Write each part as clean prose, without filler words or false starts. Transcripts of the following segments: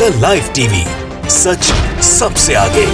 The live TV, सच सबसे आगे।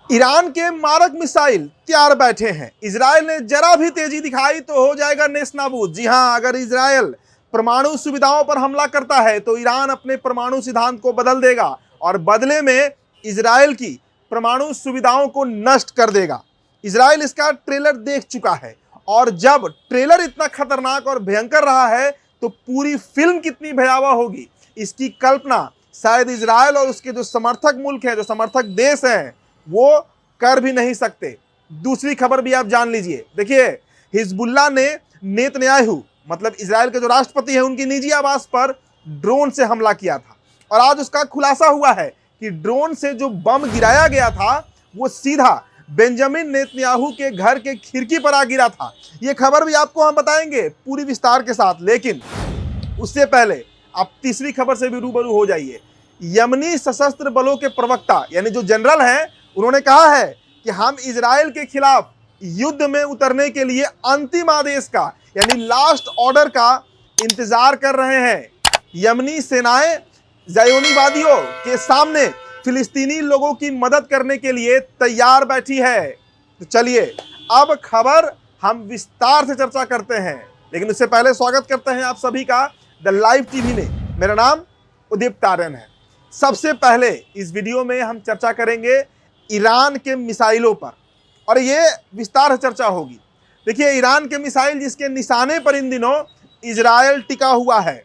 Iran के मारक मिसाइल तैयार बैठे हैं। इजराइल ने जरा भी तेजी दिखाई तो हो जाएगा नेस्तनाबूद। जी हां, अगर इजराइल परमाणु सुविधाओं पर हमला करता है तो ईरान अपने परमाणु सिद्धांत को बदल देगा और बदले में इजराइल की परमाणु सुविधाओं को नष्ट कर देगा। इजराइल इसका ट्रेलर देख चुका है और जब ट्रेलर इतना खतरनाक और भयंकर रहा है तो पूरी फिल्म कितनी भयावह होगी, इसकी कल्पना शायद इजराइल और उसके जो समर्थक मुल्क हैं, जो समर्थक देश हैं, वो कर भी नहीं सकते। दूसरी खबर भी आप जान लीजिए। देखिए, हिजबुल्लाह ने नेतन्याहू मतलब इजराइल के जो राष्ट्रपति हैं उनकी निजी आवास पर ड्रोन से हमला किया था और आज उसका खुलासा हुआ है कि ड्रोन से जो बम गिराया गया था वो सीधा बेंजामिन नेतन्याहू के घर के खिड़की पर आ गिरा था। ये खबर भी आपको हम बताएंगे पूरी विस्तार के साथ, लेकिन उससे पहले आप तीसरी खबर से भी रूबरू हो जाइए। यमनी सशस्त्र बलों के प्रवक्ता यानी जो जनरल हैं, उन्होंने कहा है कि हम इजराइल के खिलाफ युद्ध में उतरने के लिए अंतिम आदेश का यानी लास्ट ऑर्डर का इंतजार कर रहे हैं। यमनी सेनाएं ज़ायोनीवादियों के सामने फिलिस्तीनी लोगों की मदद करने के लिए तैयार बैठी है। तो चलिए अब खबर हम विस्तार से चर्चा करते हैं, लेकिन उससे पहले स्वागत करते हैं आप सभी का द लाइव टीवी में। मेरा नाम उदीप्त आर्यन है। सबसे पहले इस वीडियो में हम चर्चा करेंगे ईरान के मिसाइलों पर और ये विस्तार से चर्चा होगी। देखिए, ईरान के मिसाइल जिसके निशाने पर इन दिनों इजराइल टिका हुआ है।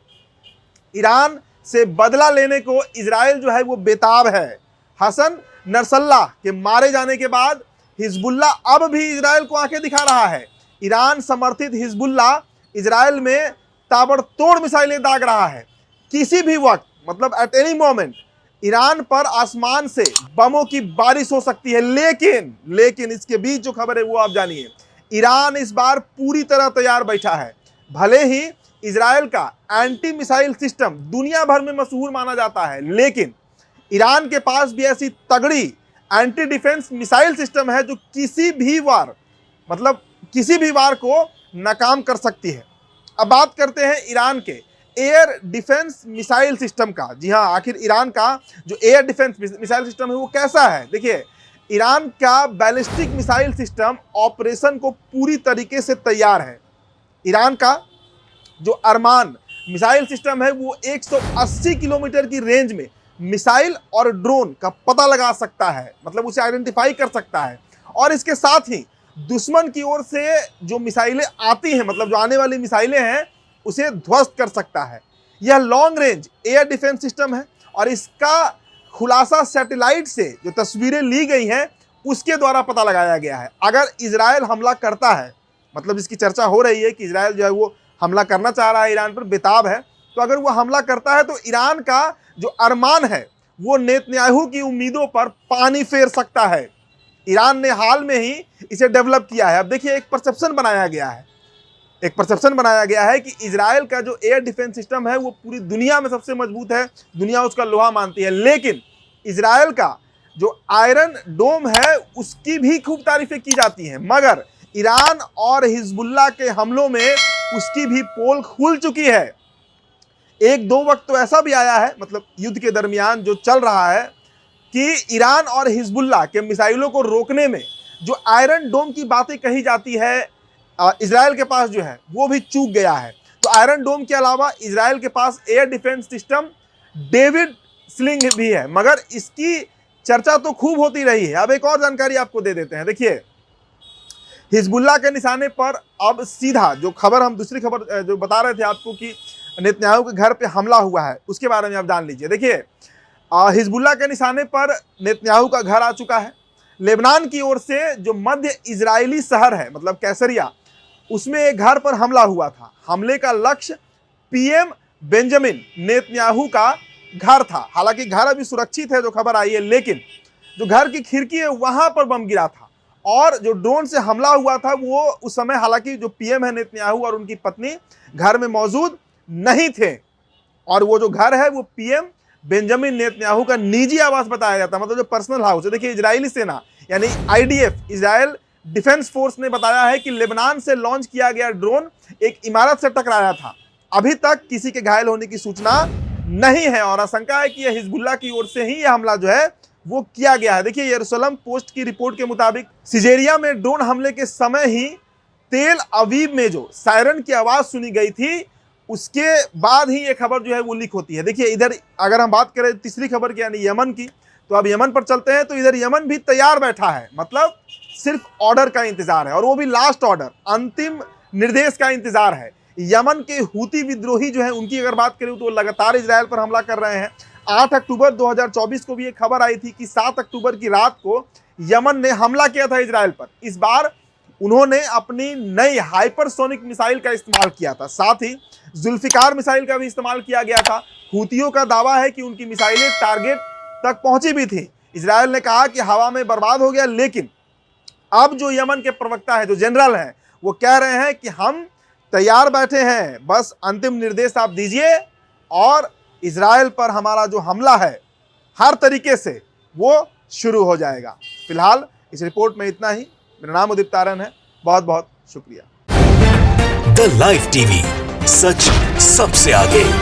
ईरान से बदला लेने को इजराइल जो है वो बेताब है। हसन नसरल्लाह के मारे जाने के बाद हिजबुल्लाह अब भी इजराइल को आंखें दिखा रहा है। ईरान समर्थित हिजबुल्लाह इजराइल में ताबड़तोड़ मिसाइलें दाग रहा है। किसी भी वक्त मतलब एट एनी मोमेंट ईरान पर आसमान से बमों की बारिश हो सकती है। लेकिन इसके बीच जो खबर है वो आप जानिए। ईरान इस बार पूरी तरह तैयार बैठा है। भले ही इजराइल का एंटी मिसाइल सिस्टम दुनिया भर में मशहूर माना जाता है, लेकिन ईरान के पास भी ऐसी तगड़ी एंटी डिफेंस मिसाइल सिस्टम है जो किसी भी वार को नाकाम कर सकती है। अब बात करते हैं ईरान के एयर डिफेंस मिसाइल सिस्टम का। जी हाँ, आखिर ईरान का जो एयर डिफेंस मिसाइल सिस्टम है वो कैसा है। देखिए, ईरान का बैलिस्टिक मिसाइल सिस्टम ऑपरेशन को पूरी तरीके से तैयार है। ईरान का जो अरमान मिसाइल सिस्टम है वो 180 किलोमीटर की रेंज में मिसाइल और ड्रोन का पता लगा सकता है, मतलब उसे आइडेंटिफाई कर सकता है और इसके साथ ही दुश्मन की ओर से जो मिसाइलें आती हैं, मतलब जो आने वाली मिसाइलें हैं, उसे ध्वस्त कर सकता है। यह long range air defence system है और इसका खुलासा सैटेलाइट से जो तस्वीरें ली गई हैं उसके द्वारा पता लगाया गया है। अगर इजराइल हमला करता है, मतलब इसकी चर्चा हो रही है कि इजराइल जो है वो हमला करना चाह रहा है, ईरान पर बेताब है, तो अगर वो हमला करता है तो ईरान का जो अरमान है वो नेतन्याहू की उम्मीदों पर पानी फेर सकता है। ईरान ने हाल में ही इसे डेवलप किया है। अब देखिए, एक परसेप्शन बनाया गया है कि इजराइल का जो एयर डिफेंस सिस्टम है वो पूरी दुनिया में सबसे मजबूत है, दुनिया उसका लोहा मानती है। लेकिन इजराइल का जो आयरन डोम है उसकी भी खूब तारीफें की जाती हैं, मगर ईरान और हिजबुल्लाह के हमलों में उसकी भी पोल खुल चुकी है। एक दो वक्त तो ऐसा भी आया है, मतलब युद्ध के दरमियान जो चल रहा है, कि ईरान और हिजबुल्लाह के मिसाइलों को रोकने में जो आयरन डोम की बातें कही जाती है इजराइल के पास जो है वो भी चूक गया है। तो आयरन डोम के अलावा इजराइल के पास air defence system David sling भी है, मगर इसकी चर्चा तो खूब होती रही है। अब एक और जानकारी आपको दे देते हैं। देखिए, हिजबुल्लाह के निशाने पर अब सीधा जो खबर हम दूसरी खबर जो बता रहे थे आपको कि नेतन्याहू के घर पे हमला हुआ है, उसके बारे में आप जान लीजिए। देखिए, हिजबुल्लाह के निशाने पर नेतन्याहू का घर आ चुका है। लेबनान की ओर से जो मध्य इजरायली शहर है, मतलब कैसरिया, उसमें एक घर पर हमला हुआ था। हमले का लक्ष्य पीएम बेंजामिन नेतन्याहू का घर था। हालांकि घर अभी सुरक्षित है, जो खबर आई है, लेकिन जो घर की खिड़की है वहां पर बम गिरा था और जो ड्रोन से हमला हुआ था वो उस समय हालांकि जो पीएम है नेतन्याहू और उनकी पत्नी घर में मौजूद नहीं थे और वो जो घर है वो पीएम बेंजामिन नेतन्याहू का निजी आवास बताया जाता है, मतलब जो पर्सनल हाउस है। देखिए, इजरायली सेना यानी आईडीएफ, इजराइल डिफेंस फोर्स ने बताया है कि लेबनान से लॉन्च किया गया ड्रोन एक इमारत से टकराया था। अभी तक किसी के घायल होने की सूचना नहीं है और आशंका है कि यह हिजबुल्लाह की ओर से ही यह हमला जो है वो किया गया है। देखिए, यरूशलेम पोस्ट की रिपोर्ट के मुताबिक सिजेरिया में ड्रोन हमले के समय ही तेल अवीव में जो सायरन की आवाज सुनी गई थी, उसके बाद ही ये खबर जो है वो लीक होती है। देखिए, इधर अगर हम बात करें तीसरी खबर की यानी यमन की, तो अब यमन पर चलते हैं। तो इधर यमन भी तैयार बैठा है, मतलब सिर्फ ऑर्डर का इंतजार है और वो भी लास्ट ऑर्डर, अंतिम निर्देश का इंतजार है। यमन के हूती विद्रोही जो है उनकी अगर बात करें तो लगातार इजराइल पर हमला कर रहे हैं। 8 अक्टूबर 2024 को भी एक खबर आई थी कि 7 अक्टूबर की रात को यमन ने हमला किया था इजराइल पर। इस बार उन्होंने अपनी नई हाइपरसोनिक मिसाइल का इस्तेमाल किया था, साथ ही जुल्फिकार मिसाइल का भी इस्तेमाल किया गया था। हूतियों का दावा है कि उनकी मिसाइलें टारगेट तक पहुंची भी थी। इजराइल ने कहा कि हवा में बर्बाद हो गया, लेकिन अब जो यमन के प्रवक्ता है, जो जनरल हैं, वो कह रहे हैं कि हम तैयार बैठे हैं, बस अंतिम निर्देश आप दीजिए और इजराइल पर हमारा जो हमला है हर तरीके से वो शुरू हो जाएगा। फिलहाल इस रिपोर्ट में इतना ही। मेरा नाम उदित तारन है, बहुत बहुत शुक्रिया। द लाइव टीवी, सच सबसे आगे।